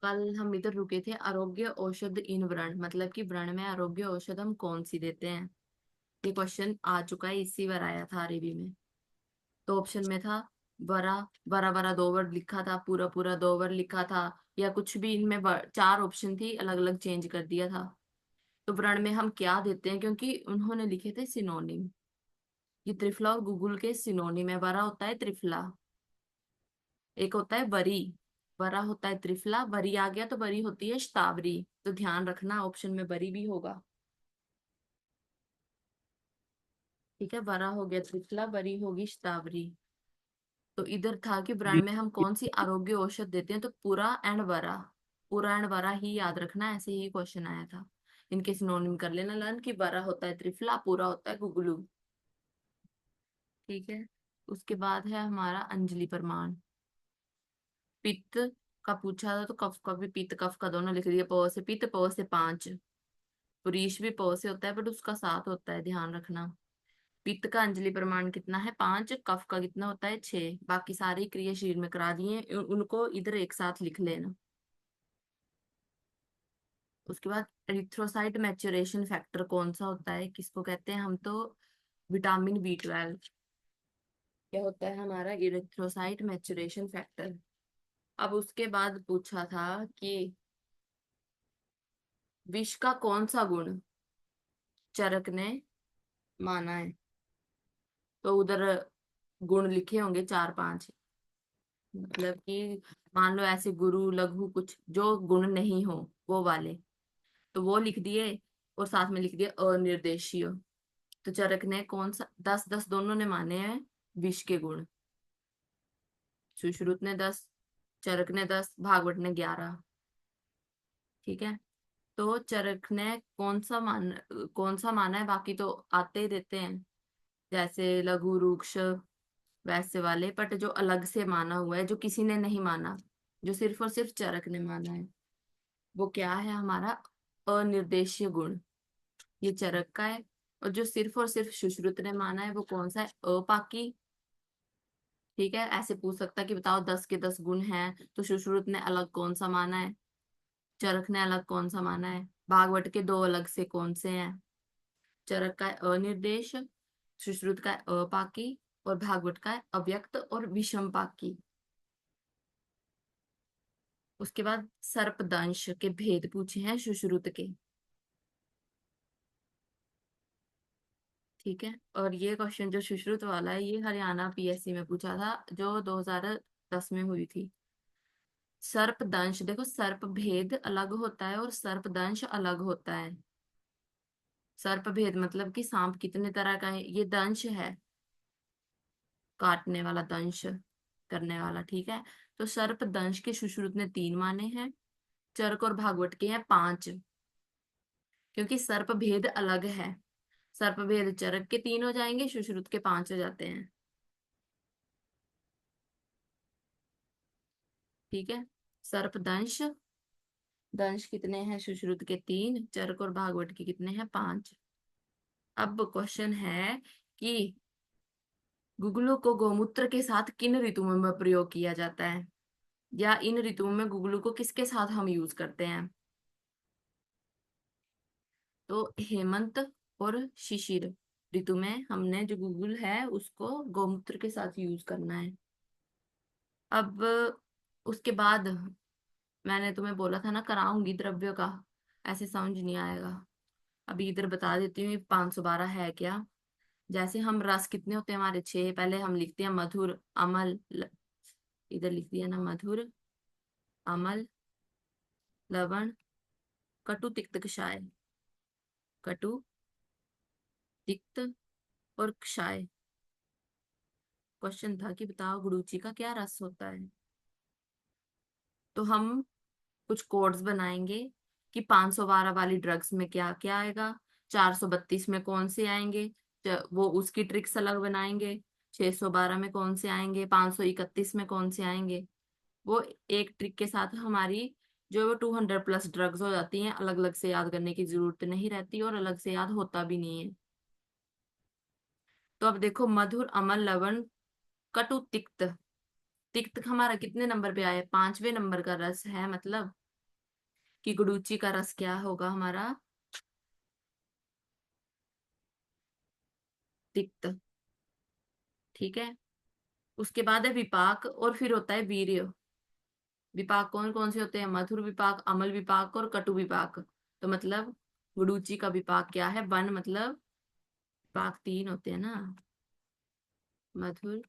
कल हम इधर रुके थे, आरोग्य औषध इन व्रण, मतलब कि व्रण में आरोग्य औषध हम कौन सी देते हैं। ये क्वेश्चन आ चुका है, इसी बार आया था आरबी में। तो ऑप्शन में था बरा, बरा बरा 2 वर्ड लिखा था, पूरा पूरा 2 वर्ड लिखा था, या कुछ भी इनमें 4 ऑप्शन थी, अलग अलग चेंज कर दिया था। तो व्रण में हम क्या देते हैं, क्योंकि उन्होंने लिखे थे सिनोनिम। ये त्रिफला और गुगुल के सिनोनिम है। बरा होता है त्रिफला, एक होता है बरी। बरा होता है त्रिफला, बरी आ गया तो बरी होती है शतावरी। तो ध्यान रखना ऑप्शन में बरी भी होगा। ठीक है, बरा हो गया त्रिफला, बरी होगी शतावरी। तो इधर था कि ब्रांड में हम कौन सी आरोग्य औषध देते हैं, तो पूरा एंड बरा। पूरा एंड बरा ही याद रखना, ऐसे ही क्वेश्चन आया था। इनके सिनोनिम कर लेना लर्न, कि बरा होता है त्रिफला, पूरा होता है गुगलू। ठीक है। उसके बाद है हमारा अंजलि प्रमाण। पित्त का पूछा था, तो कफ का भी, पित्त कफ का दोनों लिख दिया। प से पित्त, प से 5। पुरीश भी प से होता है, बट उसका 7 होता है, ध्यान रखना। पित्त का अंजलि प्रमाण कितना है, 5। कफ का कितना होता है, 6। बाकी सारे क्रिया शरीर में करा दिए, उनको इधर एक साथ लिख लेना। उसके बाद एरिथ्रोसाइट मैच्योरेशन फैक्टर कौन सा होता है, किसको कहते हैं हम, तो विटामिन B12। क्या होता है हमारा इरिथ्रोसाइट मैच्योरेशन फैक्टर। अब उसके बाद पूछा था कि विष का कौन सा गुण चरक ने माना है। तो उधर गुण लिखे होंगे 4 5, मतलब कि मान लो ऐसे गुरु लघु कुछ जो गुण नहीं हो, वो वाले। तो वो लिख दिए, और साथ में लिख दिए अनिर्देशीय। तो चरक ने कौन सा, 10 10 दोनों ने माने हैं विष के गुण। सुश्रुत ने 10, चरक ने 10, भागवत ने 11। ठीक है। तो चरक ने कौन सा माना है, बाकी तो आते ही देते हैं, जैसे लघु रुक्ष वैसे वाले। बट जो अलग से माना हुआ है, जो किसी ने नहीं माना, जो सिर्फ और सिर्फ चरक ने माना है, वो क्या है हमारा, अनिर्देशीय गुण। ये चरक का है। और जो सिर्फ और सिर्फ सुश्रुत ने माना है, वो कौन सा है, अपाकी। ठीक है, ऐसे पूछ सकता है कि बताओ 10 के 10 गुण हैं, तो सुश्रुत ने अलग कौन सा माना है, चरक ने अलग कौन सा माना है, भागवत के 2 अलग से कौन से हैं। चरक का है अनिर्देश, सुश्रुत का है अपाकी, और भागवत का है अव्यक्त और विषम पाकी। उसके बाद सर्पदंश के भेद पूछे हैं सुश्रुत के। ठीक है। और ये क्वेश्चन जो सुश्रुत वाला है, ये हरियाणा PSC में पूछा था, जो 2010 में हुई थी। सर्पदंश देखो, सर्प भेद अलग होता है और सर्पदंश अलग होता है। सर्प भेद मतलब कि सांप कितने तरह का है, ये दंश है, काटने वाला, दंश करने वाला। ठीक है। तो सर्प दंश के सुश्रुत ने 3 माने हैं, चरक और भागवत के हैं 5, क्योंकि सर्प भेद अलग है। सर्प भेद चरक के 3 हो जाएंगे, सुश्रुत के 5 हो जाते हैं। ठीक है। सर्प दंश, दंश कितने हैं, सुश्रुत के 3, चरक और भागवत के कितने हैं, 5। अब क्वेश्चन है कि गुगलों को गौमूत्र के साथ किन ऋतुओं में प्रयोग किया जाता है, या इन ऋतुओं में गुगलू को किसके साथ हम यूज करते हैं। तो हेमंत और शिशिर ऋतु में हमने जो गुगल है उसको गौमूत्र के साथ यूज करना है। अब उसके बाद मैंने तुम्हें बोला था ना, कराऊंगी द्रव्य का, ऐसे समझ नहीं आएगा। अभी इधर बता देती हूँ, 512 है क्या। जैसे हम रस कितने होते हैं हमारे, 6। पहले हम लिखते हैं मधुर, अमल, इधर लिख दिया ना, मधुर, अमल, लवण, कटु, तिक्त, कषाय। कटु, तिक्त और क्षाय। क्वेश्चन था कि बताओ गुरुची का क्या रस होता है। तो हम कुछ कोड्स बनाएंगे कि 512 वाली ड्रग्स में क्या क्या आएगा, 432 में कौन से आएंगे, वो उसकी ट्रिक्स अलग बनाएंगे, 612 में कौन से आएंगे, 531 में कौन से आएंगे। वो एक ट्रिक के साथ हमारी जो 200+ ड्रग्स हो जाती हैं, अलग अलग से याद करने की जरूरत नहीं रहती, और अलग से याद होता भी नहीं है। तो अब देखो, मधुर, अमल, लवण, कटु, तिक्त। तिक्त हमारा कितने नंबर पे आया, 5वें नंबर का रस है, मतलब कि गुडूची का रस क्या होगा हमारा? तिक्त। ठीक है। उसके बाद है विपाक और फिर होता है वीर्य। विपाक कौन कौन से होते हैं? मधुर विपाक, अमल विपाक और कटु विपाक। तो मतलब गुडूची का विपाक क्या है? वन मतलब विपाक तीन होते हैं ना, मधुर,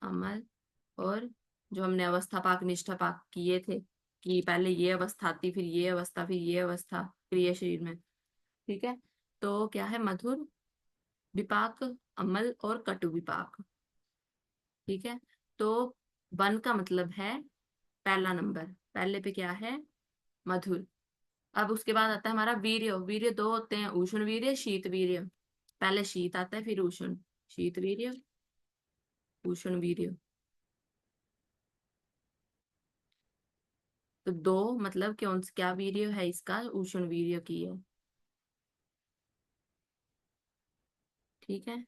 अमल और जो हमने अवस्था पाक निष्ठा पाक किए थे, कि पहले ये अवस्था थी, फिर ये अवस्था, फिर ये अवस्था क्रिया शरीर में। ठीक है। तो क्या है? मधुर विपाक, अमल और कटु विपाक। ठीक है। तो वन का मतलब है पहला नंबर, पहले पे क्या है? मधुर। अब उसके बाद आता है हमारा वीर्य। वीर्य दो होते हैं, उष्ण वीर्य, शीत वीर्य। पहले शीत आता है फिर उष्ण। शीत वीर्य, उष्ण वीर्य। तो दो मतलब कौन क्या वीर्य है इसका? उष्ण वीर्य की है। ठीक है।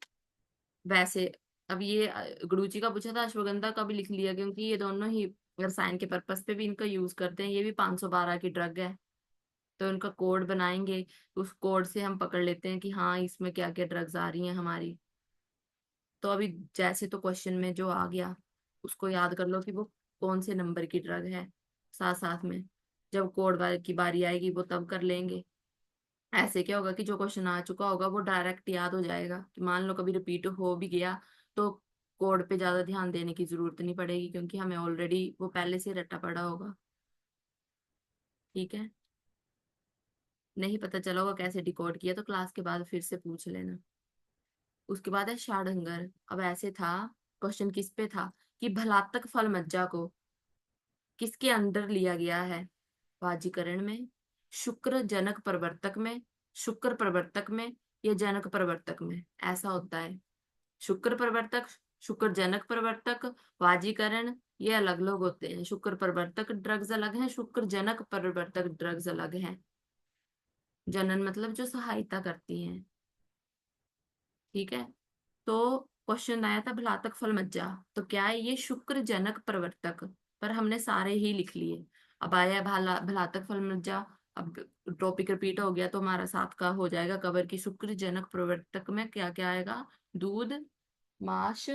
वैसे अब ये गुरुजी का पूछा था, अश्वगंधा का भी लिख लिया, क्योंकि ये दोनों ही रसायन के पर्पस पे भी इनका यूज करते हैं। ये भी 512 की ड्रग है। तो इनका कोड बनाएंगे, उस कोड से हम पकड़ लेते हैं कि हाँ इसमें क्या क्या ड्रग्स आ रही हैं हमारी। तो अभी जैसे तो क्वेश्चन में जो आ गया उसको याद कर लो कि वो कौन से नंबर की ड्रग है। साथ साथ में जब कोड वाले की बारी आएगी वो तब कर लेंगे। ऐसे क्या होगा कि जो क्वेश्चन आ चुका होगा वो डायरेक्ट याद हो जाएगा, कि मान लो कभी रिपीट हो भी गया तो कोड पे ज्यादा ध्यान देने की जरूरत नहीं पड़ेगी, क्योंकि हमें ऑलरेडी वो पहले से रटा पड़ा होगा। ठीक है। नहीं पता चला होगा कैसे डिकोड किया तो क्लास के बाद फिर से पूछ लेना। उसके बाद है षाढ़ंगर। अब ऐसे था, क्वेश्चन किस पे था कि भलातक फल मज्जा को किसके अंडर लिया गया है? वाजीकरण में, शुक्र जनक प्रवर्तक में, शुक्र प्रवर्तक में, या जनक प्रवर्तक में। ऐसा होता है। शुक्र प्रवर्तक, शुक्र जनक प्रवर्तक, वाजीकरण, ये अलग अलग होते हैं। शुक्र प्रवर्तक ड्रग्स अलग हैं, शुक्र जनक प्रवर्तक ड्रग्स अलग हैं। जनन मतलब जो सहायता करती हैं। ठीक है। तो क्वेश्चन आया था भलातक फल मज्जा, तो क्या है? ये शुक्र जनक प्रवर्तक, पर हमने सारे ही लिख लिए। अब आया भलातक फल मज्जा। अब टॉपिक रिपीट हो गया तो हमारा साथ का हो जाएगा कवर की शुक्र जनक प्रवर्तक में क्या क्या आएगा? दूध, मांस।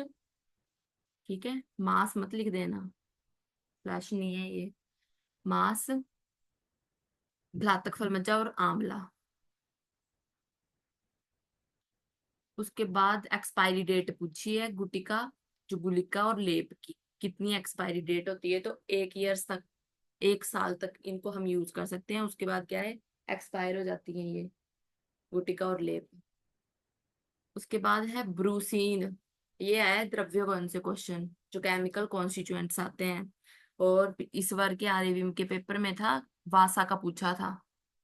ठीक है। मांस मत लिख देना, फ्लैश नहीं है ये। मांस, भलातक फल मज्जा और आंवला। उसके बाद एक्सपायरी डेट पूछी है गुटिका, जो गुलिका और लेप की कितनी एक्सपायरी डेट होती है? तो 1 ईयर्स तक, 1 साल तक इनको हम यूज कर सकते हैं। उसके बाद क्या है? एक्सपायर हो जाती है ये गुटिका और लेप। उसके बाद है ब्रूसीन। ये है द्रव्य कौन से क्वेश्चन, जो केमिकल कॉन्स्टिट्यूएंट्स आते हैं। और इस बार के आरआईवीएम के पेपर में था, वासा का पूछा था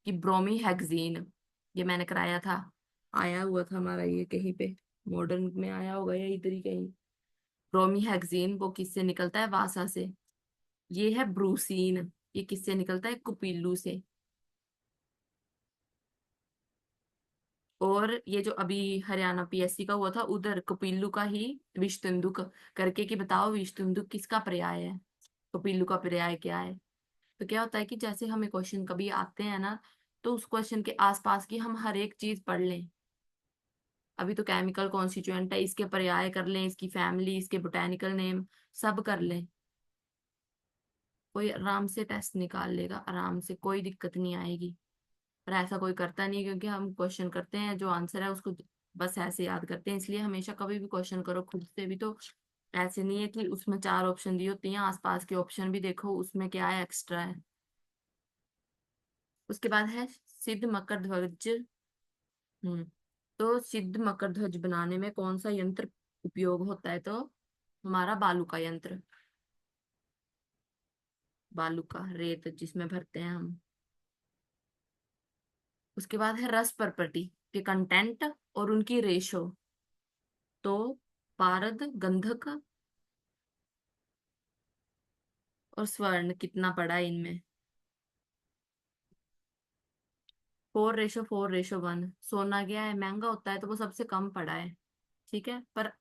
कि ब्रोमी हेक्सीन। ये मैंने कराया था, आया हुआ था हमारा ये कहीं पे, मॉडर्न में आया होगा या इधर ही कहीं। ब्रोमी हेक्सीन वो किससे निकलता है? वासा से। ये है ब्रूसीन, ये किससे निकलता है? कुपिल्लू से। और ये जो अभी हरियाणा पीएससी का हुआ था, उधर कपिल्लू का ही विष तेंदुक करके, कि बताओ विष तेंदुक किसका पर्याय है? कपिल्लू का पर्याय क्या है? तो क्या होता है कि जैसे हमें क्वेश्चन कभी आते हैं ना, तो उस क्वेश्चन के आसपास की हम हर एक चीज पढ़ लें। अभी तो केमिकल कॉन्स्टिट्यूएंट है, इसके पर्याय कर लें, इसकी फैमिली, इसके बोटेनिकल नेम सब कर लें। कोई आराम से टेस्ट निकाल लेगा, आराम से, कोई दिक्कत नहीं आएगी। पर ऐसा कोई करता नहीं है, क्योंकि हम क्वेश्चन करते हैं जो आंसर है उसको बस ऐसे याद करते हैं। इसलिए हमेशा कभी भी क्वेश्चन करो खुद से भी तो ऐसे नहीं है कि उसमें 4 ऑप्शन दी होती हैं, आसपास के ऑप्शन भी देखो उसमें क्या है, एक्स्ट्रा है। उसके बाद है सिद्ध मकर ध्वज। हम्म। तो सिद्ध मकर ध्वज बनाने में कौन सा यंत्र उपयोग होता है? तो हमारा बालू का यंत्र। बालू का रेत जिसमें भरते हैं हम। उसके बाद है रस प्रॉपर्टी के कंटेंट और उनकी रेशो। तो पारद, गंधक और स्वर्ण कितना पड़ा है इनमें? 4:4:1। सोना क्या है? महंगा होता है तो वो सबसे कम पड़ा है। ठीक है। पर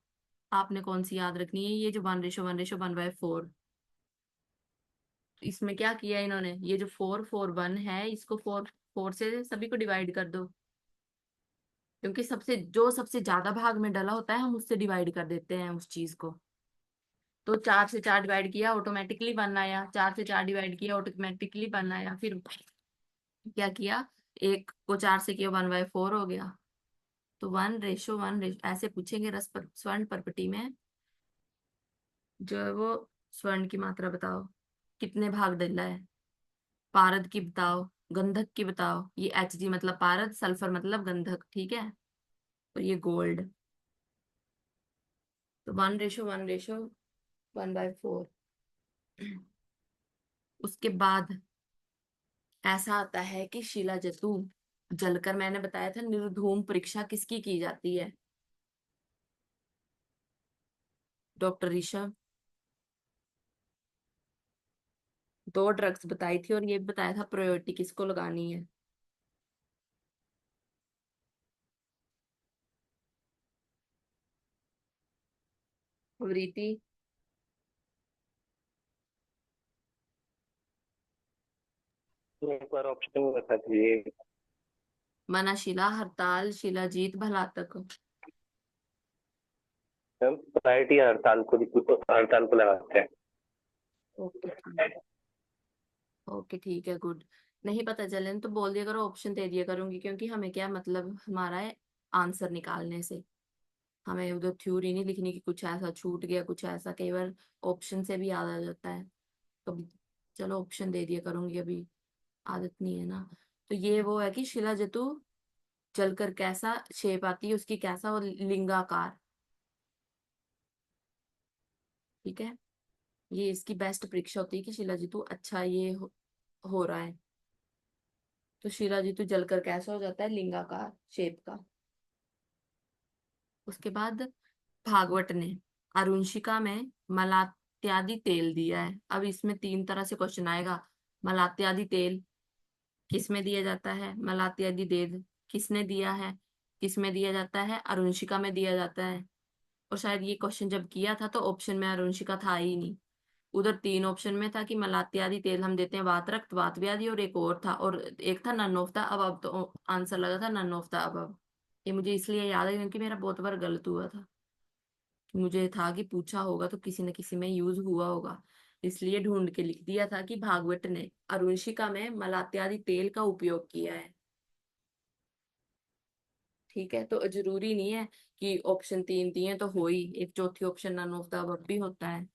आपने कौन सी याद रखनी है? ये जो 1:1:1/4। इसमें क्या किया इन्होंने, ये जो 4 4 1 है, इसको 4 4 से सभी को डिवाइड कर दो, क्योंकि सबसे ज्यादा भाग में डला होता है हम उससे डिवाइड कर देते हैं उस चीज को। तो 4 से 4 डिवाइड किया ऑटोमेटिकली 1 आया, 4 से 4 डिवाइड किया ऑटोमेटिकली 1 आया। फिर क्या किया, एक को 4 से किया, 1/4 हो गया। तो 1:1 ऐसे पूछेंगे स्वर्ण परपटी में, जो है वो स्वर्ण की मात्रा बताओ, कितने भाग डला है, पारद की बताओ, गंधक की बताओ। ये Hg मतलब पारद, सल्फर मतलब गंधक, ठीक है। और ये गोल्ड। तो 1:1:1/4। उसके बाद ऐसा आता है कि शिला जतु जलकर, मैंने बताया था निर्धूम परीक्षा किसकी की जाती है, डॉक्टर ऋषभ। 2 ड्रग्स बताई थी और ये भी बताया था प्रायोरिटी किसको लगानी है। अवरीति, एक बार ऑप्शन बता दीजिए। मनाशिला, हरताल, शिलाजीत, भलातक। मैम प्रायोरिटी हड़ताल को लगाते हैं। ओके ठीक। ओके ठीक है, गुड। नहीं पता चले न तो बोल दिया करो, ऑप्शन दे दिया करूंगी, क्योंकि हमें क्या मतलब हमारा है आंसर निकालने से, हमें उधर थ्योरी नहीं लिखनी कि कुछ ऐसा छूट गया, कुछ ऐसा, कई बार ऑप्शन से भी याद आ जाता है। तो चलो ऑप्शन दे दिया करूंगी, अभी आदत नहीं है ना। तो ये वो है कि शिला जतु जलकर कैसा शेप आती है उसकी, कैसा, वो लिंगाकार, ठीक है। ये इसकी बेस्ट परीक्षा होती है कि शिला जीतू अच्छा ये हो रहा है। तो शिला जीतू जलकर कैसा हो जाता है, लिंगाकार शेप का। उसके बाद भागवत ने अरुणशिका में मलात्यादि तेल दिया है। अब इसमें 3 तरह से क्वेश्चन आएगा। मलात्यादि तेल किस में दिया जाता है, मलात्यादि तेल किसने दिया है, किस में दिया जाता है, अरुणशिका में दिया जाता है। और शायद ये क्वेश्चन जब किया था तो ऑप्शन में अरुणशिका था ही नहीं। उधर 3 ऑप्शन में था कि मलात्यादि तेल हम देते हैं वात रक्त वात व्याधि, और एक और था, और एक था नन ऑफ द अब तो आंसर लगा था नन ऑफ द अब। ये मुझे इसलिए याद है क्योंकि मेरा बहुत बार गलत हुआ था, कि मुझे था कि पूछा होगा तो किसी न किसी में यूज हुआ होगा, इसलिए ढूंढ के लिख दिया था कि भागवत ने अरुणशिका में मलात्यादि तेल का उपयोग किया है। ठीक है, तो जरूरी नहीं है कि ऑप्शन 3 दिए तो हो ही, एक चौथी ऑप्शन नन ऑफ द अब भी होता है।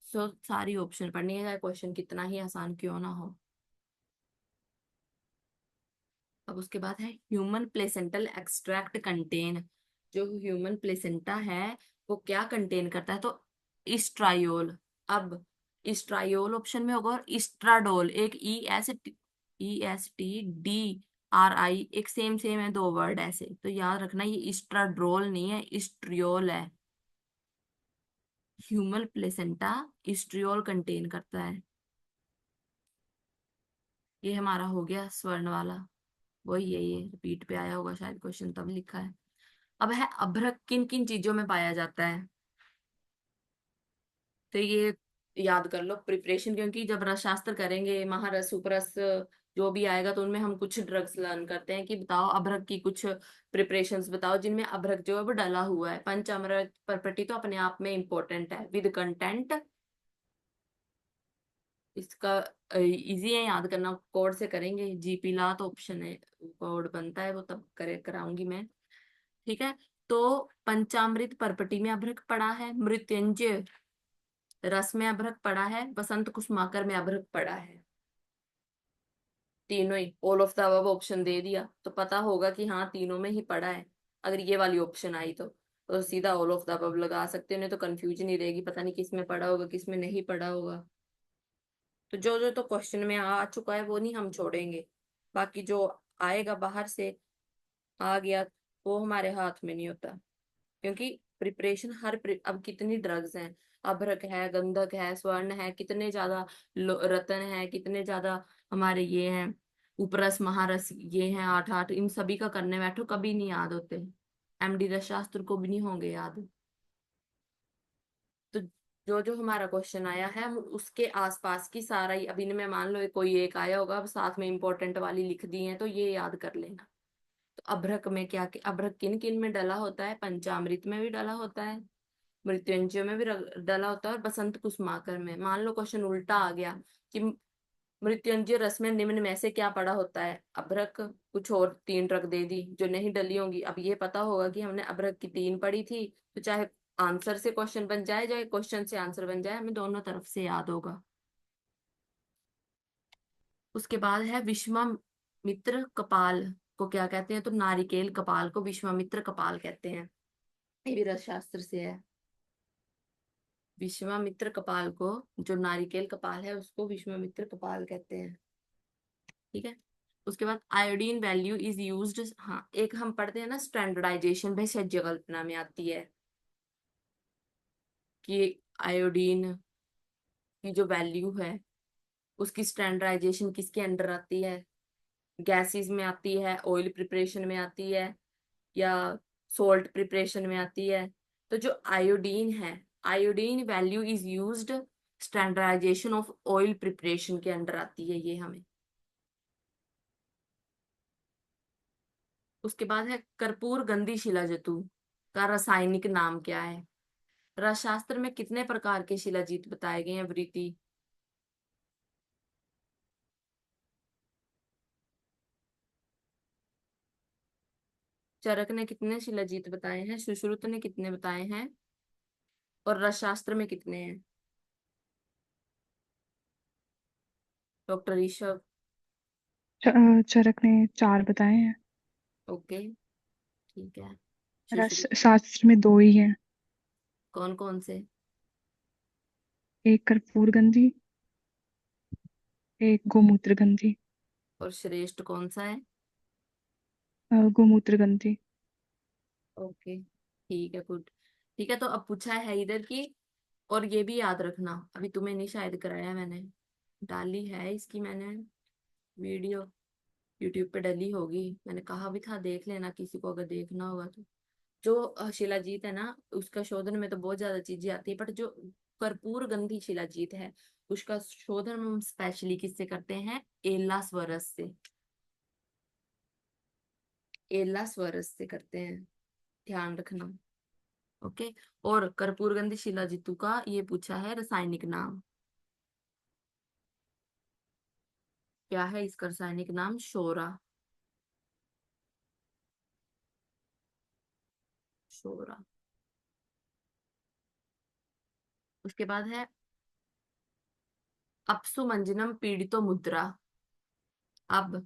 सो सारी ऑप्शन पढ़नी है, चाहे क्वेश्चन कितना ही आसान क्यों ना हो। अब उसके बाद है ह्यूमन प्लेसेंटल एक्सट्रैक्ट कंटेन। जो ह्यूमन प्लेसेंटा है वो क्या कंटेन करता है, तो इस्ट्रायोल। अब इस्ट्रायोल ऑप्शन में होगा, और इस्ट्राडोल, एक ESTDRI, एक सेम सेम है, 2 वर्ड ऐसे, तो याद रखना ये इस्ट्राड्रोल नहीं है, इस्ट्रियोल है। ह्यूमन प्लेसेंटा इस्ट्रियोल कंटेन करता है। ये हमारा हो गया स्वर्ण वाला, वही है, ये रिपीट पे आया होगा शायद क्वेश्चन तब लिखा है। अब है अभ्रक किन किन चीजों में पाया जाता है, तो ये याद कर लो प्रिपरेशन, क्योंकि जब रस शास्त्र करेंगे, महारस उपरस जो भी आएगा, तो उनमें हम कुछ ड्रग्स लर्न करते हैं कि बताओ अभ्रक की कुछ प्रिपरेशंस बताओ जिनमें अभ्रक जो है वो डला हुआ है। पंचामृत प्रॉपर्टी तो अपने आप में इंपॉर्टेंट है विद कंटेंट। इसका इजी है याद करना, कोड से करेंगे, जीपी ला तो ऑप्शन है, कोड बनता है वो तब करे कराऊंगी मैं। ठीक है, तो पंचामृत पर्पटी में अभ्रक पड़ा है, मृत्युंजय रस में अभ्रक पड़ा है, वसंत कुसुमाकर में अभ्रक पड़ा है। तीनों ही all of the above option दे दिया तो पता होगा कि हाँ तीनों में ही पड़ा है। अगर ये वाली ऑप्शन आई तो सीधा ऑल ऑफ द अबव लगा सकते हो, नहीं तो कंफ्यूजन ही रहेगी, पता नहीं किस में पड़ा होगा किस में नहीं पड़ा होगा। तो जो जो तो क्वेश्चन में आ चुका है वो नहीं हम छोड़ेंगे, बाकी जो आएगा बाहर से आ गया वो हमारे हाथ में नहीं होता। क्योंकि प्रिपरेशन अब कितनी ड्रग्स हैं, अभ्रक है, गंधक है, स्वर्ण है, कितने ज्यादा रतन है, कितने ज्यादा हमारे ये हैं, उपरस महारस ये हैं, 8 8, इन सभी का करने बैठो कभी नहीं याद होते। MD रस शास्त्र को भी नहीं होंगे याद। तो जो जो हमारा क्वेश्चन आया है हम उसके आसपास की सारा ही, अभी मैं मान लो कोई एक आया होगा, अब साथ में इंपॉर्टेंट वाली लिख दी है तो ये याद कर लेना। तो अभ्रक में क्या, अभ्रक किन किन में डला होता है? पंचामृत में भी डला होता है, मृत्युंजय में भी डला होता है, और बसंत कुसुमाकर में। मान लो क्वेश्चन उल्टा आ गया कि मृत्युंजय रस में निम्न में से क्या पड़ा होता है? अभ्रक। कुछ और तीन रख दे दी जो नहीं डली होंगी। अब ये पता होगा कि हमने अभ्रक की तीन पढ़ी थी, तो चाहे आंसर से क्वेश्चन बन जाए चाहे क्वेश्चन से आंसर बन जाए, हमें दोनों तरफ से याद होगा। उसके बाद है विश्वामित्र कपाल को क्या कहते हैं? तो नारिकेल कपाल को विश्वामित्र कपाल कहते हैं। ये भी रस शास्त्र से है। विश्वामित्र कपाल को, जो नारिकेल कपाल है उसको विश्वामित्र कपाल कहते हैं। ठीक है। उसके बाद आयोडीन वैल्यू इज यूज्ड, हाँ एक हम पढ़ते हैं ना स्टैंडर्डाइजेशन, भेषज कल्पना में आती है कि आयोडीन की जो वैल्यू है उसकी स्टैंडर्डाइजेशन किसके अंडर आती है? गैसेस में आती है, ऑयल प्रिपरेशन में आती है, या सोल्ट प्रिपरेशन में आती है? तो जो आयोडीन है, iodine value is used standardization of oil preparation के अंडर आती है ये हमें। उसके बाद है कर्पूर गंधी शिलाजतु का रासायनिक नाम क्या है? रसशास्त्र में कितने प्रकार के शिलाजीत बताए गए हैं वृति? चरक ने कितने शिलाजीत बताए हैं? सुश्रुत ने कितने बताए हैं? और रसशास्त्र में कितने हैं? डॉक्टर ऋषभ। चरक ने 4 बताए हैं। ओके, ठीक है। रस सुश्रुत। शास्त्र में 2 ही हैं। कौन कौन से? एक कर्पूर गंधी, एक गोमूत्र गंधी। और श्रेष्ठ कौन सा है? गोमूत्र गंधी। ओके, ठीक है, गुड। ठीक है, तो अब पूछा है इधर की, और ये भी याद रखना, अभी तुम्हें नहीं शायद कराया मैंने, डाली है इसकी मैंने वीडियो, यूट्यूब पे डली होगी, मैंने कहा भी था देख लेना किसी को अगर देखना होगा तो। जो शिलाजीत है ना उसका शोधन में तो बहुत ज्यादा चीजें आती है, बट जो कर्पूर गंधी शिलाजीत है उसका शोधन हम स्पेशली किससे करते हैं? एल्ला स्वरस से। एल्ला स्वरस से करते हैं, ध्यान रखना। ओके। और कर्पूरगंधी शिलाजितु का ये पूछा है रासायनिक नाम क्या है? इसका रासायनिक नाम शोरा। शोरा। उसके बाद है अपसुमंजनम पीड़ितो मुद्रा। अब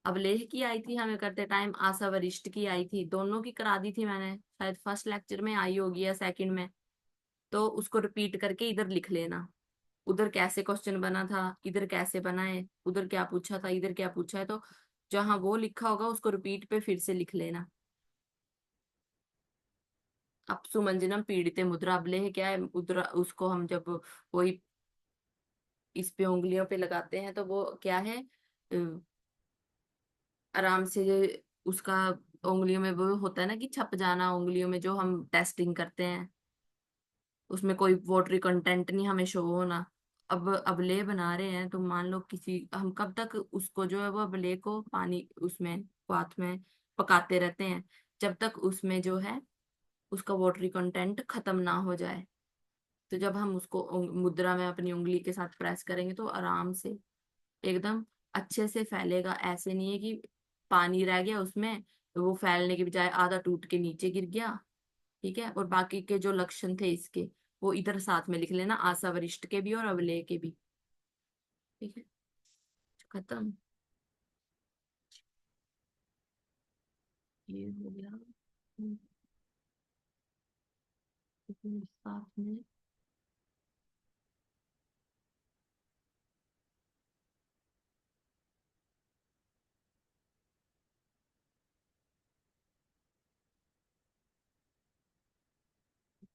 अवलेह की आई थी हमें करते टाइम, आशा वरिष्ठ की आई थी, दोनों की करा दी थी मैंने, शायद फर्स्ट लेक्चर में आई होगी या सेकंड में। तो उसको रिपीट करके इधर लिख लेना। उधर कैसे क्वेश्चन बना था, इधर कैसे बना है, उधर क्या पूछा था, इधर क्या पूछा है, तो जहां वो लिखा होगा उसको रिपीट पे फिर से लिख लेना। अपसुमंजनम पीड़िते मुद्रा, अवलेह क्या है? मुद्रा उसको हम जब वही इस पे उंगलियों पे लगाते हैं तो वो क्या है? आराम से उसका उंगलियों में वो होता है ना कि छप जाना उंगलियों में, जो हम टेस्टिंग करते हैं उसमें कोई वाटरी कंटेंट नहीं हमें शो होना। अब अबले बना रहे हैं तो मान लो किसी, हम कब तक उसको जो है वो अबले को पानी उसमें बात में पकाते रहते हैं जब तक उसमें जो है उसका वाटरी कंटेंट खत्म ना हो जाए। तो जब हम उसको मुद्रा में अपनी उंगली के साथ प्रेस करेंगे तो आराम से एकदम अच्छे से फैलेगा। ऐसे नहीं है कि पानी रह गया उसमें तो वो फैलने के बजाय आधा टूट के नीचे गिर गया। ठीक है, और बाकी के जो लक्षण थे इसके वो इधर साथ में लिख लेना, आशा वरिष्ठ के भी और अवलेय के भी। ठीक है, खत्म। ये हो गया। साथ में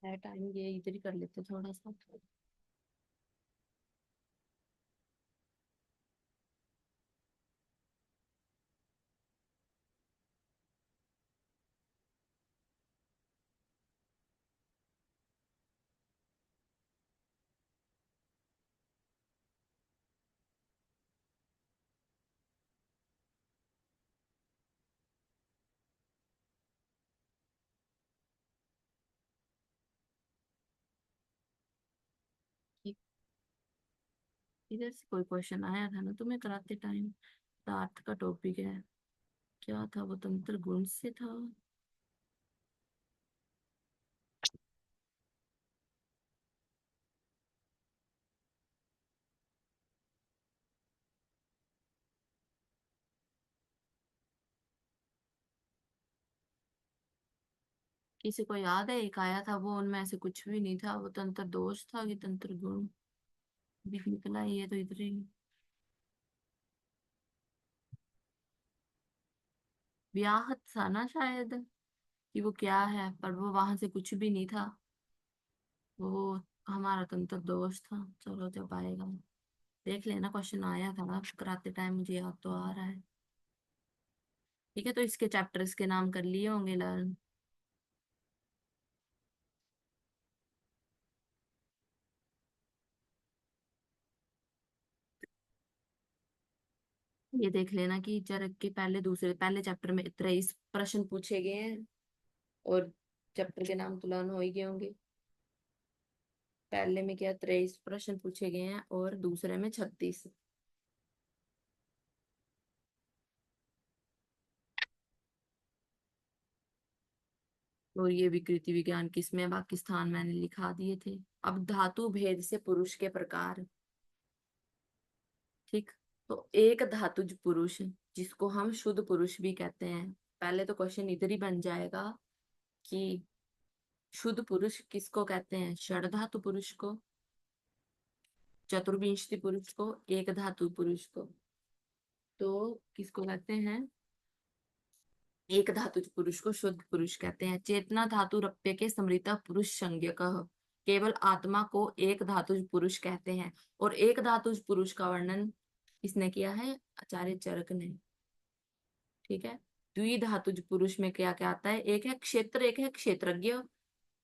है टाइम, ये इधर ही कर लेते थोड़ा सा। इधर से कोई क्वेश्चन आया था ना तुम्हें कराते टाइम। पदार्थ का टॉपिक है, क्या था वो, तंत्र गुण से था। किसी को याद है, एक आया था वो, उनमें ऐसे कुछ भी नहीं था, वो तंत्र दोष था कि तंत्र गुण भी निकला, ये तो इधर ही व्याहत था ना शायद, कि वो क्या है, पर वो वहां से कुछ भी नहीं था, वो हमारा तंत्र दोष था। चलो जब आएगा देख लेना, क्वेश्चन आया था ना कराते टाइम, मुझे याद तो आ रहा है। ठीक है, तो इसके चैप्टर्स के नाम कर लिए होंगे लर्न। ये देख लेना कि चरक के पहले दूसरे पहले चैप्टर में 23 प्रश्न पूछे गए हैं, और चैप्टर के नाम तो लर्न हो ही गए होंगे। पहले में क्या 23 प्रश्न पूछे गए हैं और दूसरे में 36। और ये विकृति विज्ञान किसमें, बाकी स्थान मैंने लिखा दिए थे। अब धातु भेद से पुरुष के प्रकार। ठीक, तो एक धातुज पुरुष जिसको हम शुद्ध पुरुष भी कहते हैं। पहले तो क्वेश्चन इधर ही बन जाएगा कि शुद्ध पुरुष किसको कहते हैं, षड धातु पुरुष को, चतुर्विंशति पुरुष को, एक धातु पुरुष को। तो किसको कहते हैं, एक धातु पुरुष को शुद्ध पुरुष कहते हैं। चेतना धातु रप्य के समृता पुरुष संज्ञक, केवल आत्मा को एक धातुज पुरुष कहते हैं। और एक धातुज पुरुष का वर्णन किसने किया है, आचार्य चरक ने। ठीक है, द्विधातुज पुरुष में क्या क्या आता है, एक है क्षेत्र, एक है क्षेत्रज्ञ,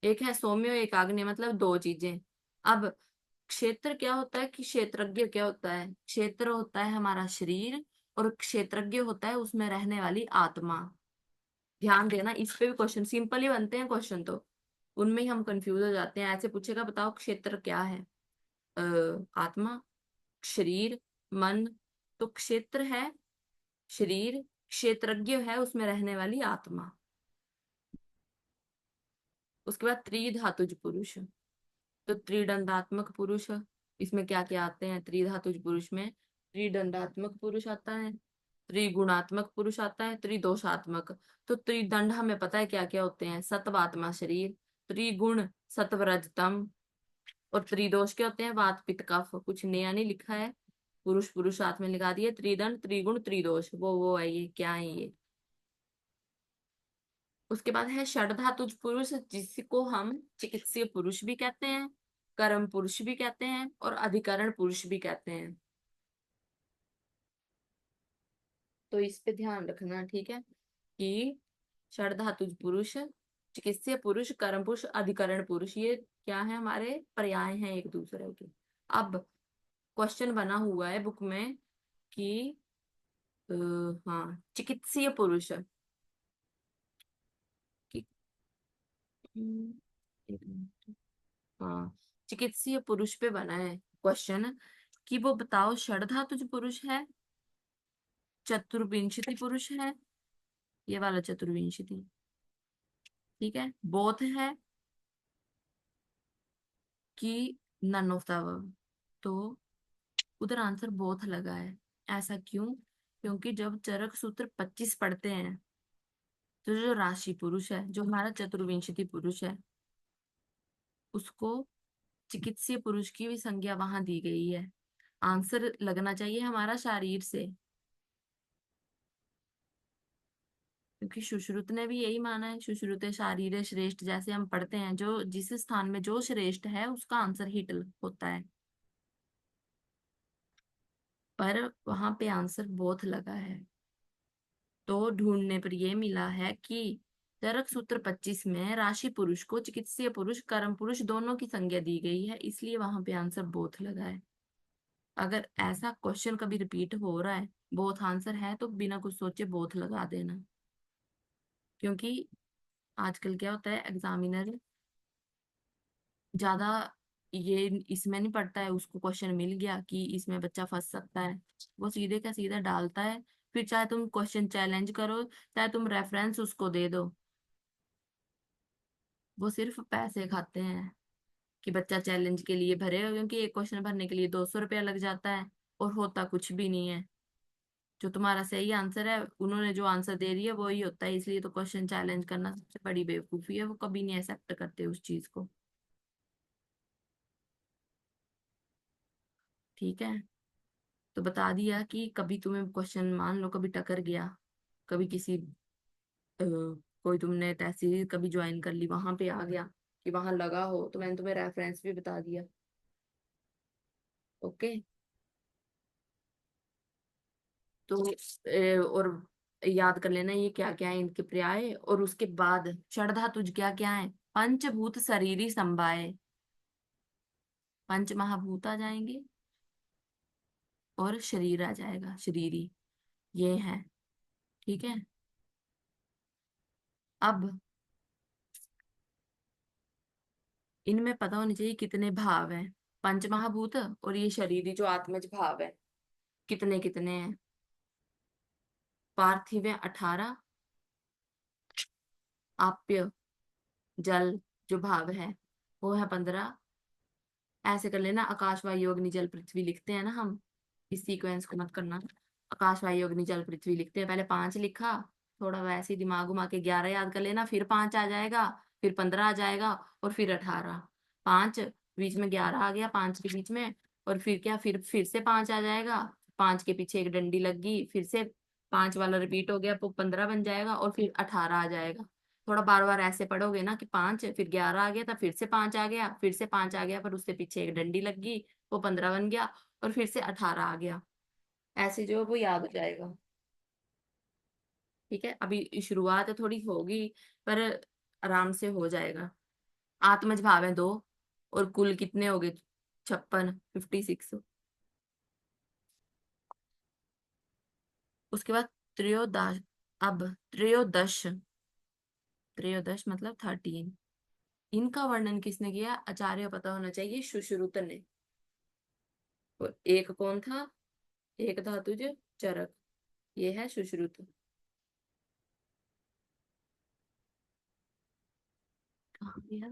एक है सौम्य, एक आग्नेय, मतलब दो चीजें। अब क्षेत्र क्या होता है कि क्षेत्रज्ञ क्या होता है, क्षेत्र होता है हमारा शरीर, और क्षेत्रज्ञ होता है उसमें रहने वाली आत्मा। ध्यान देना, इस पे भी क्वेश्चन सिंपल ही बनते हैं क्वेश्चन तो, उनमें ही हम कंफ्यूज हो जाते हैं। ऐसे पूछेगा बताओ क्षेत्र क्या है, आत्मा, शरीर, मन। तो क्षेत्र है शरीर, क्षेत्रज्ञ है उसमें रहने वाली आत्मा। उसके बाद त्रिधातुज पुरुष, तो त्रिदंडात्मक पुरुष, इसमें क्या क्या आते हैं त्रिधातुज पुरुष में, त्रिदंडात्मक पुरुष आता है, त्रिगुणात्मक पुरुष आता है, त्रिदोषात्मक। तो त्रिदंड हमें पता है क्या क्या होते हैं, सत्वात्मा शरीर, त्रिगुण सत्व रजतम, और त्रिदोष क्या होते हैं, वात पित्त कफ। कुछ नया नहीं लिखा है, पुरुष पुरुष साथ में लगा दिए, त्रिदंड त्रिगुण त्रिदोष, वो है ये, क्या है ये। उसके बाद है षड्धातुज पुरुष, जिसको हम चिकित्सीय पुरुष भी कहते हैं, कर्म पुरुष भी कहते हैं, और अधिकरण पुरुष भी कहते हैं। तो इस पे ध्यान रखना, ठीक है, कि षड्धातुज पुरुष, चिकित्सीय पुरुष, कर्म पुरुष, अधिकरण पुरुष, ये क्या है, हमारे पर्याय हैं एक दूसरे के। अब क्वेश्चन बना हुआ है बुक में कि अ, हाँ, चिकित्सीय पुरुष कि एक मिनट। हाँ, चिकित्सीय पुरुष पे बना है क्वेश्चन, कि वो बताओ षड्धातुज पुरुष है, चतुर्विंशति पुरुष है, ये वाला चतुर्विंशति, ठीक है, बोथ है कि नन ऑफ द अबव। तो उधर आंसर बोथ लगा है। ऐसा क्यों, क्योंकि जब चरक सूत्र 25 पढ़ते हैं, तो जो राशि पुरुष है, जो हमारा चतुर्विंशति पुरुष है, उसको चिकित्सीय पुरुष की भी संज्ञा वहां दी गई है। आंसर लगना चाहिए हमारा शारीर से, क्योंकि सुश्रुत ने भी यही माना है, सुश्रुते शारीर श्रेष्ठ, जैसे हम पढ़ते हैं, जो जिस स्थान में जो श्रेष्ठ है उसका आंसर हिट होता है। पर वहां पे आंसर बोथ लगा है। तो ढूंढने पर यह मिला है कि चरक सूत्र 25 में राशि पुरुष को चिकित्सीय पुरुष, कर्म पुरुष दोनों की संज्ञा दी गई है, इसलिए वहां पे आंसर बोथ लगा है। अगर ऐसा क्वेश्चन कभी रिपीट हो रहा है, बोथ आंसर है, तो बिना कुछ सोचे बोथ लगा देना। क्योंकि आजकल क्या होता है, एग्जामिनर ज्यादा ये इसमें नहीं पड़ता है, उसको क्वेश्चन मिल गया कि इसमें बच्चा फंस सकता है, वो सीधे का सीधा डालता है। फिर चाहे तुम क्वेश्चन चैलेंज करो, चाहे तुम रेफरेंस उसको दे दो, वो सिर्फ पैसे खाते हैं कि बच्चा चैलेंज के लिए भरेगा, क्योंकि एक क्वेश्चन भरने के लिए 200 रुपया लग जाता है और होता कुछ भी नहीं है। जो तुम्हारा सही आंसर है, उन्होंने जो आंसर दे दिया वही होता है, इसलिए तो क्वेश्चन चैलेंज करना सबसे बड़ी बेवकूफी है, वो कभी नहीं एक्सेप्ट करते उस चीज को। ठीक है, तो बता दिया कि कभी तुम्हें क्वेश्चन मान लो कभी टकर गया, कभी किसी कोई तुमने टेस्ट सीरीज कभी ज्वाइन कर ली, वहां पे आ गया कि वहां लगा हो, तो मैंने तुम्हें रेफरेंस भी बता दिया। ओके। तो और याद कर लेना ये क्या क्या है इनके पर्याय, और उसके बाद षड्धातुज क्या क्या है। पंचभूत शरीरी समवाय, पंच महाभूत आ जाएंगे और शरीर आ जाएगा, शरीरी, ये है। ठीक है। अब इनमें पता होनी चाहिए कितने भाव हैं, पंच महाभूत और ये शरीरी जो आत्मज भाव है, कितने कितने हैं। पार्थिव है 18, आप्य जल जो भाव है वो है 15। ऐसे कर लेना, आकाश वायु अग्नि जल पृथ्वी लिखते हैं ना हम, इस सीक्वेंस को मत करना। आकाश वायु अग्नि जल पृथ्वी लिखते हैं, पहले 5 लिखा, थोड़ा वैसे ही दिमाग घुमा के 11 याद कर लेना, फिर 5 आ जाएगा, फिर 15 आ जाएगा, और फिर 18। 5 बीच में 11 आ गया, 5 के बीच में, और फिर क्या, फिर से 5 आ जाएगा, 5 के पीछे एक डंडी लग गई, फिर से 5 वाला रिपीट हो गया, वो 15 बन जाएगा, और फिर 18 आ जाएगा। थोड़ा बार बार ऐसे पढ़ोगे ना कि 5 फिर 11 आ गया था, फिर से 5 आ गया, फिर से 5 आ गया, पर उससे पीछे एक डंडी लग गई, वो 15 बन गया, और फिर से 18 आ गया। ऐसे जो है वो याद हो जाएगा। ठीक है, अभी शुरुआत थोड़ी होगी, पर आराम से हो जाएगा। आत्मज भाव है 2, और कुल कितने हो गए, 56, 56। उसके बाद त्रयोदश, अब त्रयोदश, त्रयोदश मतलब 13, इनका वर्णन किसने किया, आचार्य पता होना चाहिए, सुश्रुत ने। और एक कौन था, एक धातुज चरक, ये है सुश्रुत। कहाँ गया?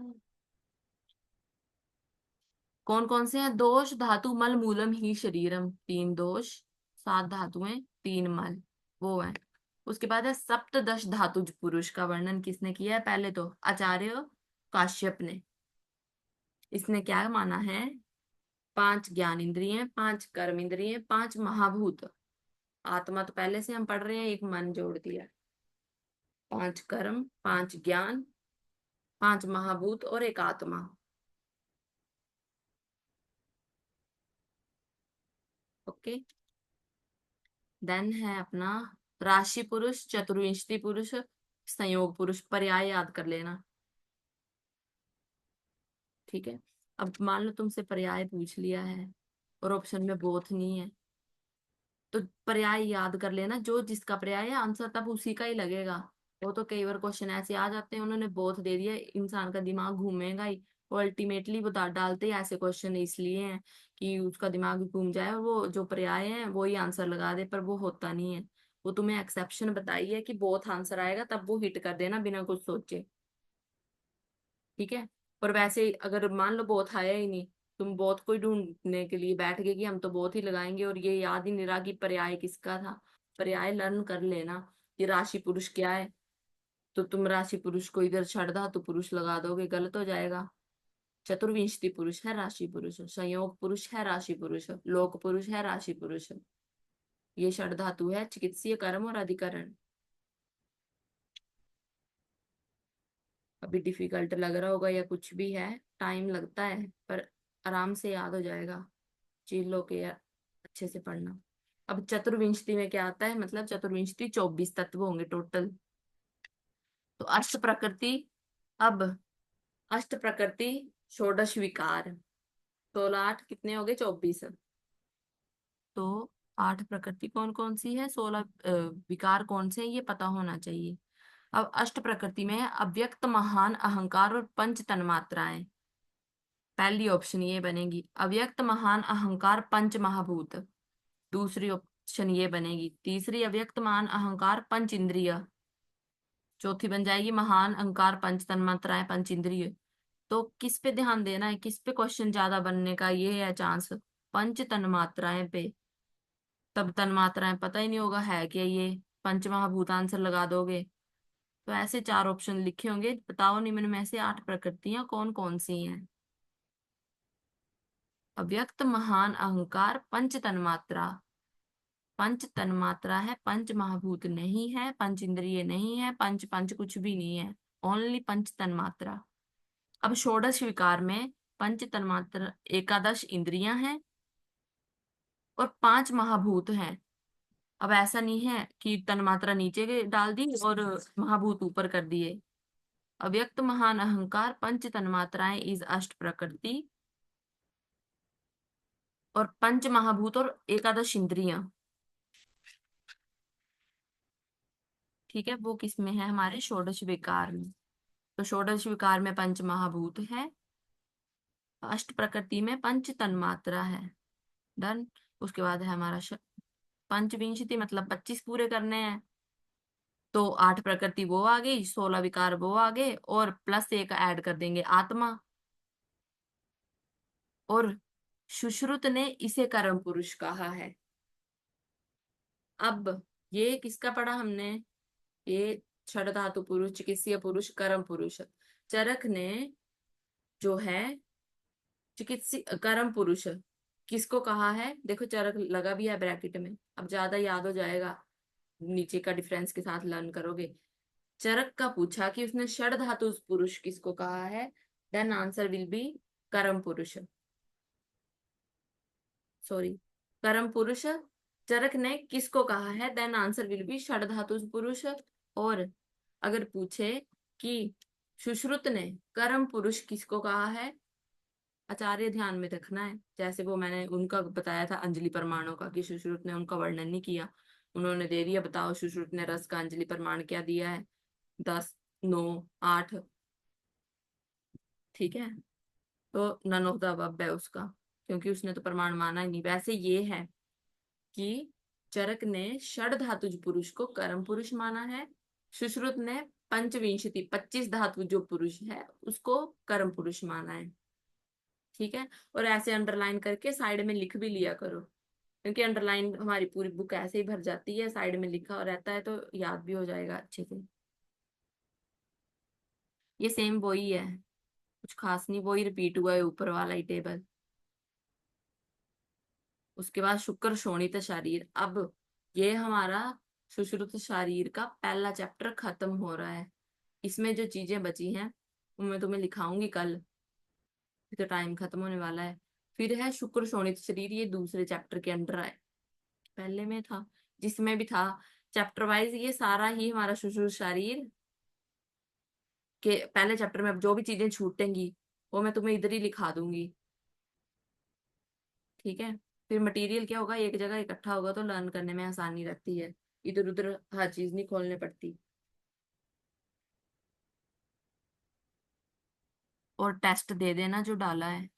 कौन कौन से हैं, दोष धातु मल मूलम ही शरीरम, 3 दोष, 7 धातुएं, 3 मल, वो है। उसके बाद है सप्तदश धातुज पुरुष, का वर्णन किसने किया है, पहले तो आचार्य काश्यप ने। इसने क्या माना है, 5 ज्ञान इंद्रिय, 5 कर्म इंद्रिय, 5 महाभूत, आत्मा तो पहले से हम पढ़ रहे हैं, एक मन जोड़ दिया, 5 कर्म, 5 ज्ञान, 5 महाभूत और एक आत्मा। ओके। देन है अपना राशि पुरुष, चतुर्विंशति पुरुष, संयोग पुरुष, पर्याय याद कर लेना। ठीक है। अब मान लो तुमसे पर्याय पूछ लिया है और ऑप्शन में बोथ नहीं है, तो पर्याय याद कर लेना, जो जिसका पर्याय है आंसर तब उसी का ही लगेगा। वो तो कई बार क्वेश्चन ऐसे आ जाते हैं, उन्होंने बोथ दे दिया, इंसान का दिमाग घूमेगा ही, वो अल्टीमेटली वो डालते ही ऐसे क्वेश्चन इसलिए हैं कि उसका दिमाग घूम जाए और वो जो पर्याय है वो ही आंसर लगा दे, पर वो होता नहीं है। वो तुम्हें एक्सेप्शन बताई है कि बोथ आंसर आएगा, तब वो हिट कर देना बिना कुछ सोचे। ठीक है। पर वैसे अगर मान लो बोथ आया ही नहीं, तुम बोथ को ही ढूंढने के लिए बैठ गए कि हम तो बोथ ही लगाएंगे, और ये याद ही नहीं रहा कि पर्याय किसका था। पर्याय लर्न कर लेना कि राशि पुरुष क्या है, तो तुम राशि पुरुष को इधर षड धातु पुरुष लगा दोगे, गलत हो जाएगा। चतुर्विंशति पुरुष है राशि पुरुष, संयोग पुरुष है राशि पुरुष, लोक पुरुष है राशि पुरुष, ये षड धातु है, चिकित्सीय कर्म और अधिकरण। अभी डिफिकल्ट लग रहा होगा या कुछ भी है, टाइम लगता है, पर आराम से याद हो जाएगा, चीलों के अच्छे से पढ़ना। अब चतुर्विंशति में क्या आता है, मतलब चतुर्विंशति 24 तत्व होंगे टोटल। तो अष्ट प्रकृति, अब अष्ट प्रकृति, षोडश विकार, 16 8 कितने हो गए, 24। तो 8 प्रकृति कौन कौन सी है, 16 विकार कौन से हैं, ये पता होना चाहिए। अब अष्ट प्रकृति में है अव्यक्त महान अहंकार और पंच तन्मात्राएं। पहली ऑप्शन ये बनेगी अव्यक्त महान अहंकार पंच महाभूत। दूसरी ऑप्शन ये बनेगी, तीसरी अव्यक्त महान अहंकार पंच इंद्रिय। चौथी बन जाएगी महान अहंकार पंच तन्मात्राएं पंच इंद्रिय। तो किस पे ध्यान देना है, किस पे क्वेश्चन ज्यादा बनने का ये है चांस? पंच तन्मात्राएं पे। तब तन्मात्राएं पता ही नहीं होगा है क्या ये, पंच महाभूत आंसर लगा दोगे। तो ऐसे चार ऑप्शन लिखे होंगे, बताओ निम्न में से 8 प्रकृतियां कौन कौन सी हैं? अव्यक्त महान अहंकार पंच तन्मात्रा। पंच तन्मात्रा है, पंच महाभूत नहीं है, पंच इंद्रिय नहीं है, पंच पंच कुछ भी नहीं है, ओनली पंच तन्मात्रा। अब षोडश विकार में पंच तन्मात्रा, एकादश इंद्रियां हैं और 5 महाभूत हैं। अब ऐसा नहीं है कि तन्मात्रा नीचे डाल दी और महाभूत ऊपर कर दिए। अव्यक्त महान अहंकार पंच तन्मात्राएं इज अष्ट प्रकृति और पंच महाभूत और एकादश इंद्रियां। ठीक है, वो किस में है? हमारे षोडश विकार में। तो षोडश विकार में पंच महाभूत है, अष्ट प्रकृति में पंच तन्मात्रा है। डन। उसके बाद है हमारा पंचविंशति, मतलब 25 पूरे करने हैं। तो 8 प्रकृति वो आ गई, 16 विकार वो आ गए और प्लस एक ऐड कर देंगे आत्मा। और सुश्रुत ने इसे कर्म पुरुष कहा है। अब ये किसका पढ़ा हमने? ये छठ धातु पुरुष, चिकित्सीय पुरुष, कर्म पुरुष। चरक ने जो है चिकित्सीय कर्म पुरुष किसको कहा है? देखो चरक लगा भी है ब्रैकेट में, अब ज्यादा याद हो जाएगा, नीचे का डिफरेंस के साथ लर्न करोगे। चरक का पूछा कि उसने षड धातु पुरुष किसको कहा है, देन आंसर विल बी कर्म पुरुष। सॉरी, कर्म पुरुष चरक ने किसको कहा है, देन आंसर विल बी षड धातु पुरुष। और अगर पूछे कि सुश्रुत ने कर्म पुरुष किसको कहा है, आचार्य ध्यान में रखना है। जैसे वो मैंने उनका बताया था अंजलि परमाणु का, कि सुश्रुत ने उनका वर्णन नहीं किया, उन्होंने दे दिया, बताओ सुश्रुत ने रस का अंजलि प्रमाण क्या दिया है? 10, 9, 8। ठीक है, तो नन ऑफ द अबव है उसका, क्योंकि उसने तो प्रमाण माना ही नहीं। वैसे ये है कि चरक ने षड धातुज पुरुष को कर्म पुरुष माना है, सुश्रुत ने पंचविंशति 25 धातु जो पुरुष है उसको कर्म पुरुष माना है। ठीक है, और ऐसे अंडरलाइन करके साइड में लिख भी लिया करो, क्योंकि अंडरलाइन हमारी पूरी बुक ऐसे ही भर जाती है, साइड में लिखा और रहता है तो याद भी हो जाएगा अच्छे से। ये सेम वही है, कुछ खास नहीं, वही रिपीट हुआ है ऊपर वाला ही टेबल। उसके बाद शुक्र शोणित शरीर। अब ये हमारा सुश्रुत शरीर का पहला चैप्टर खत्म हो रहा है। इसमें जो चीजें बची हैं वो मैं तुम्हें लिखाऊंगी कल, तो टाइम खत्म होने वाला है। फिर है शुक्र शोणित शरीर, ये दूसरे चैप्टर के अंडर है, पहले में था, जिसमें भी था चैप्टर वाइज। ये सारा ही हमारा सुश्रुत शरीर के पहले चैप्टर में। अब जो भी चीजें छूटेंगी वो मैं तुम्हें इधर ही लिखा दूंगी। ठीक है, फिर मटेरियल क्या होगा, एक जगह इकट्ठा होगा तो लर्न करने में आसानी रहती है, इधर उधर हर चीज नहीं खोलने पड़ती। और टेस्ट दे देना जो डाला है।